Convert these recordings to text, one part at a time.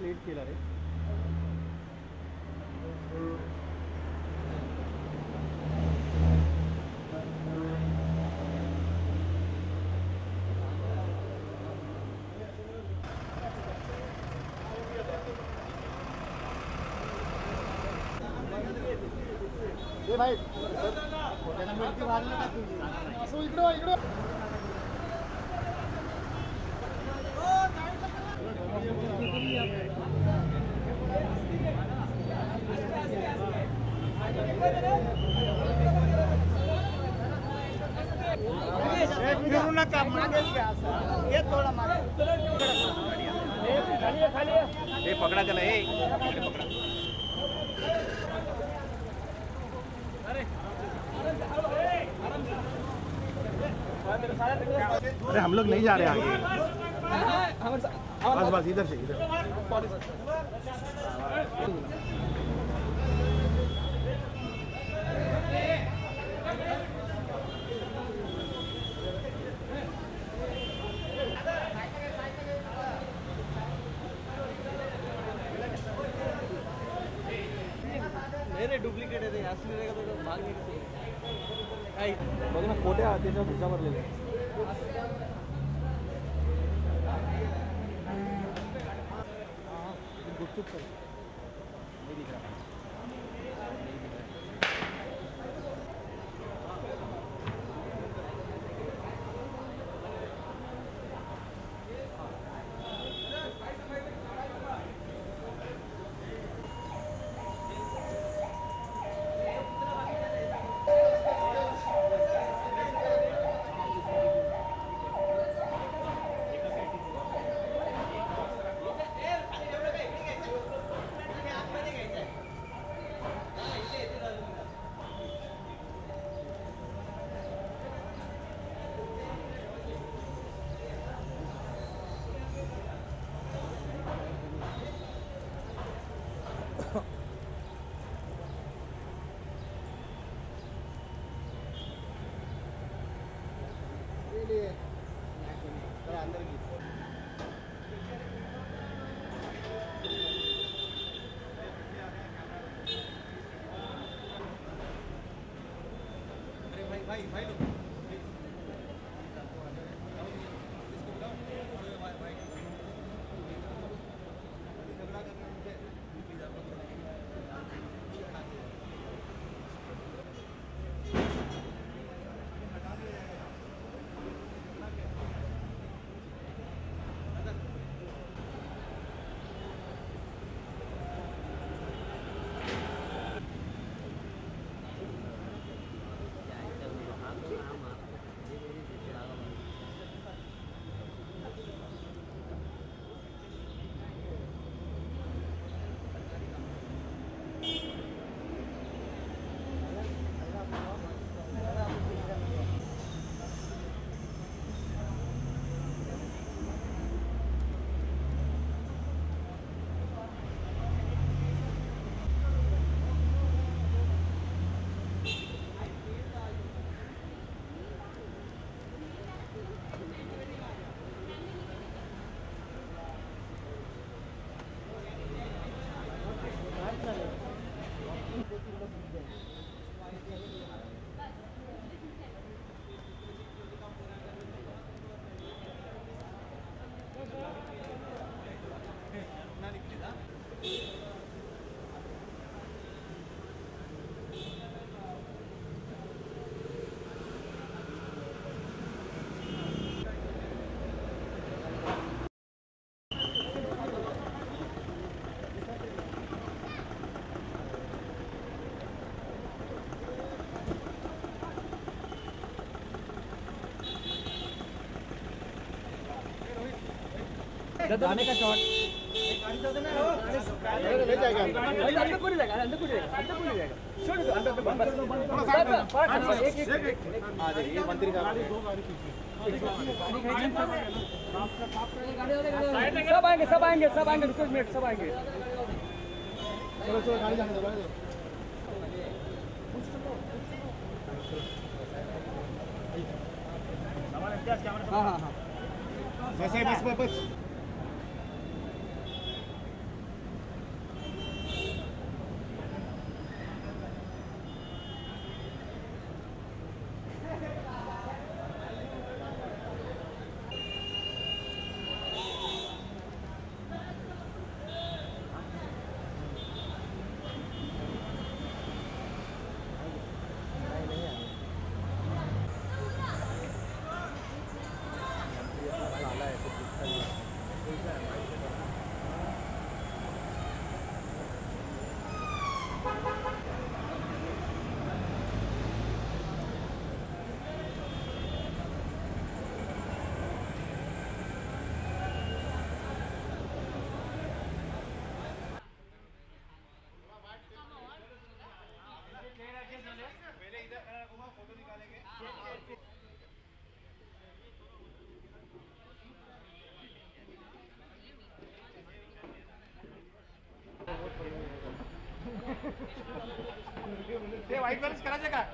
Late केला रे. ए भाई छोट्या नंबरची वाढलं का तू असं इकडं फिरू नका मागे ये थोडा मागे हे पकडा त्याला. हे पकडा. अरे हम लोग नहीं जा रहे आगे. बस बस इधर से इधर. मेरे डुप्लिकेट आहे ते असली रहेगा तो भाग नहीं काही बघ ना खोट्या त्याच्यावर भिसा भरलेले. गुपचुप कर. नहीं दिख रहा. अंदर की अरे भाई लोग जाने का शॉट. ले जाएगा अंदर पूरी जाएगा अंदर पूरी जाएगा छोड़ दो अंदर बस ये मंत्री का सब आएंगे रुको मिनट सब आएंगे. चलो गाड़ी जाने दो हाँ बस है बस ते वाईट बॅलन्स करायचं का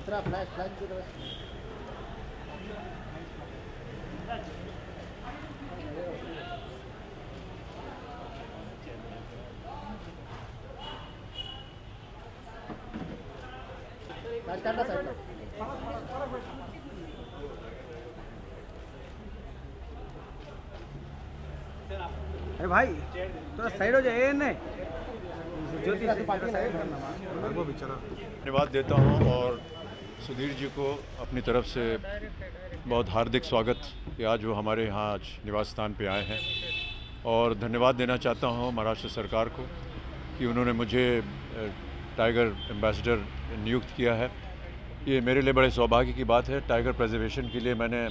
इतना फ्लैश फ्लैश की तरह काढला साईडला अरे भाई थोड़ा साइड हो जाए नहीं ज्योति से साइड करना वो बेचारा। धन्यवाद देता हूं और सुधीर जी को अपनी तरफ से बहुत हार्दिक स्वागत कि आज वो हमारे यहाँ आज निवास स्थान पे आए हैं और धन्यवाद देना चाहता हूं महाराष्ट्र सरकार को कि उन्होंने मुझे टाइगर एम्बेसडर नियुक्त किया है। ये मेरे लिए बड़े सौभाग्य की बात है। टाइगर प्रिजर्वेशन के लिए मैंने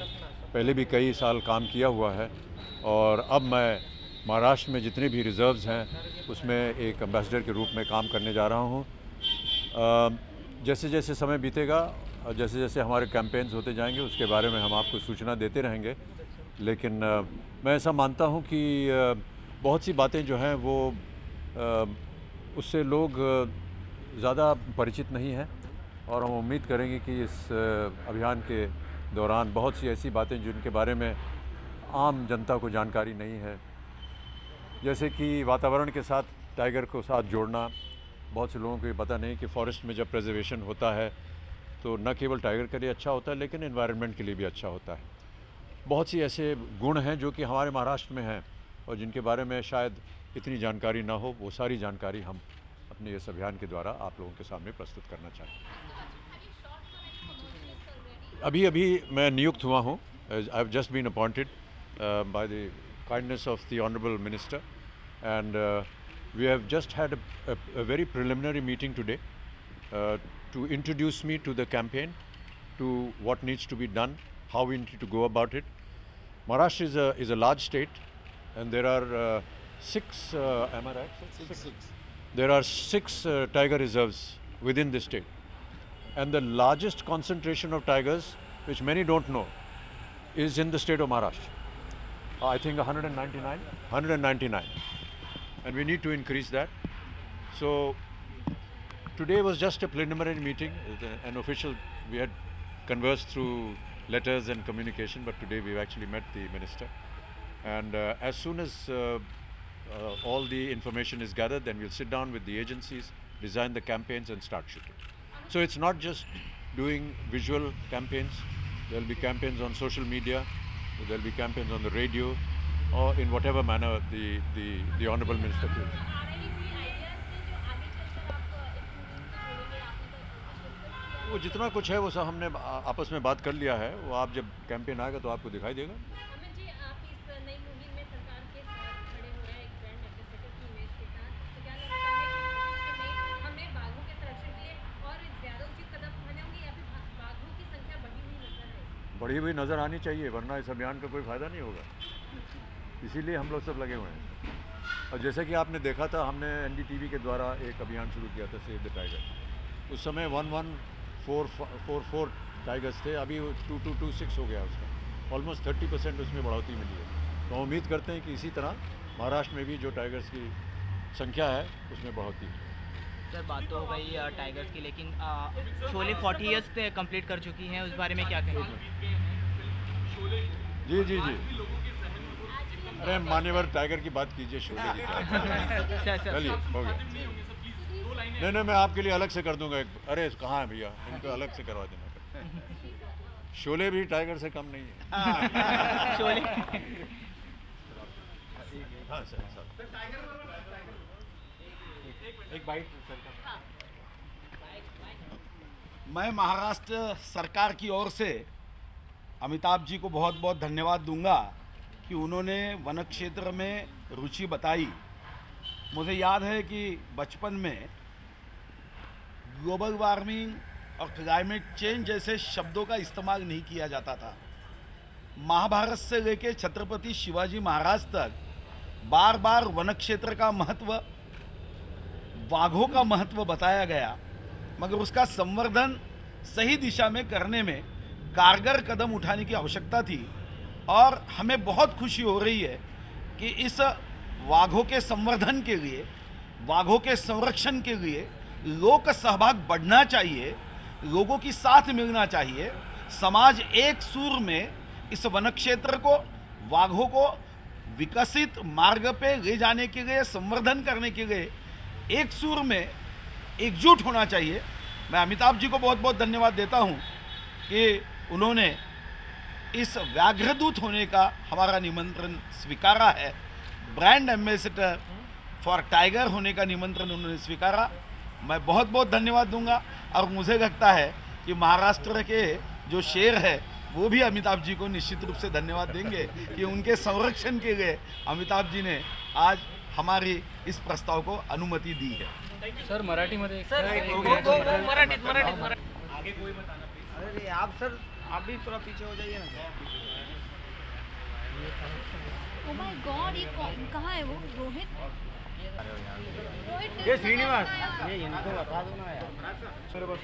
पहले भी कई साल काम किया हुआ है और अब मैं महाराष्ट्र में जितने भी रिज़र्व्स हैं उसमें एक एम्बेसडर के रूप में काम करने जा रहा हूँ। जैसे जैसे समय बीतेगा और जैसे जैसे हमारे कैंपेन्स होते जाएंगे उसके बारे में हम आपको सूचना देते रहेंगे, लेकिन मैं ऐसा मानता हूँ कि बहुत सी बातें जो हैं वो उससे लोग ज़्यादा परिचित नहीं हैं और हम उम्मीद करेंगे कि इस अभियान के दौरान बहुत सी ऐसी बातें जिनके बारे में आम जनता को जानकारी नहीं है, जैसे कि वातावरण के साथ टाइगर को साथ जोड़ना। बहुत से लोगों को ये पता नहीं कि फॉरेस्ट में जब प्रिजर्वेशन होता है तो न केवल टाइगर के लिए अच्छा होता है लेकिन एनवायरनमेंट के लिए भी अच्छा होता है। बहुत सी ऐसे गुण हैं जो कि हमारे महाराष्ट्र में हैं और जिनके बारे में शायद इतनी जानकारी ना हो, वो सारी जानकारी हम अपने इस अभियान के द्वारा आप लोगों के सामने प्रस्तुत करना चाहते हैं। अभी मैं नियुक्त हुआ हूँ। I have just been appointed by the kindness of the honourable minister and we have just had a very preliminary meeting today to introduce me to the campaign, to what needs to be done, how we need to go about it. Maharashtra is a large state and there are six, am I right? Six. There are six tiger reserves within the state, and the largest concentration of tigers, which many don't know, is in the state of Maharashtra. I think 199. And we need to increase that. So today was just a preliminary meeting, an official, we had conversed through letters and communication, but today we've actually met the minister. And as soon as all the information is gathered, then we'll sit down with the agencies, design the campaigns and start shooting. So it's not just doing visual campaigns, there'll be campaigns on social media, there'll be campaigns on the radio, or in whatever manner the Honourable Minister feels. वो जितना कुछ है वो सब हमने आपस में बात कर लिया है, वो आप जब कैंपेन आएगा तो आपको दिखाई देगा। अमित जी, आप इस नई मुहिम में सरकार के साथ खड़े हो रहे हैं एक ब्रांड एम्बेसडर की इमेज के साथ, तो क्या लगता है कि भविष्य में हमें बाघों के संरक्षण के लिए और ज़्यादा उचित कदम उठाने होंगे या फिर बाघों की संख्या बढ़ी हुई नजर आएगी? बढ़ी हुई नज़र आनी चाहिए, वरना इस अभियान का कोई फ़ायदा नहीं होगा। इसीलिए हम लोग सब लगे हुए हैं। और जैसे कि आपने देखा था, हमने NDTV के द्वारा एक अभियान शुरू किया था, सेव द टाइगर। उस समय 1144 टाइगर्स थे, अभी 2226 हो गया उसका। ऑलमोस्ट 30% उसमें बढ़ोतरी मिली है। तो हम उम्मीद करते हैं कि इसी तरह महाराष्ट्र में भी जो टाइगर्स की संख्या है उसमें बढ़ोतरी है। सर बात तो हो गई टाइगर्स की, लेकिन शोले 40 ईयर्स कंप्लीट कर चुकी हैं, उस बारे में क्या कहेंगे? जी जी जी, अरे मान्यवर टाइगर की बात कीजिए, शोले की क्या? चलिए हो गया। नहीं नहीं, मैं आपके लिए अलग से कर दूंगा एक। अरे कहाँ है भैया, इनको अलग से करवा देना। शोले भी टाइगर से कम नहीं है। शोले हाँ सर एक बाइट। मैं महाराष्ट्र सरकार की ओर से अमिताभ जी को बहुत बहुत धन्यवाद दूंगा कि उन्होंने वन क्षेत्र में रुचि बताई। मुझे याद है कि बचपन में ग्लोबल वार्मिंग और क्लाइमेट चेंज जैसे शब्दों का इस्तेमाल नहीं किया जाता था। महाभारत से लेकर छत्रपति शिवाजी महाराज तक बार बार वन क्षेत्र का महत्व, बाघों का महत्व बताया गया, मगर उसका संवर्धन सही दिशा में करने में कारगर कदम उठाने की आवश्यकता थी। और हमें बहुत खुशी हो रही है कि इस बाघों के संवर्धन के लिए, बाघों के संरक्षण के लिए लोक सहभाग बढ़ना चाहिए, लोगों की साथ मिलना चाहिए। समाज एक सूर में इस वन क्षेत्र को, बाघों को विकसित मार्ग पे ले जाने के लिए, संवर्धन करने के लिए एक सूर में एकजुट होना चाहिए। मैं अमिताभ जी को बहुत बहुत धन्यवाद देता हूं कि उन्होंने इस व्याघ्रदूत होने का हमारा निमंत्रण स्वीकारा है। ब्रांड एम्बेसडर फॉर टाइगर होने का निमंत्रण उन्होंने स्वीकारा। मैं बहुत बहुत धन्यवाद दूंगा। और मुझे लगता है कि महाराष्ट्र के जो शेर है वो भी अमिताभ जी को निश्चित रूप से धन्यवाद देंगे कि उनके संरक्षण के लिए अमिताभ जी ने आज हमारी इस प्रस्ताव को अनुमति दी है। सर मराठीमध्ये अरे आप सर, आप भी थोड़ा पीछे हो जाइए ना। ओह माय गॉड, ये कहाँ है वो? रोहित? रोहित ये श्रीनिवास, ये इनको बता दो ना यार। सर बस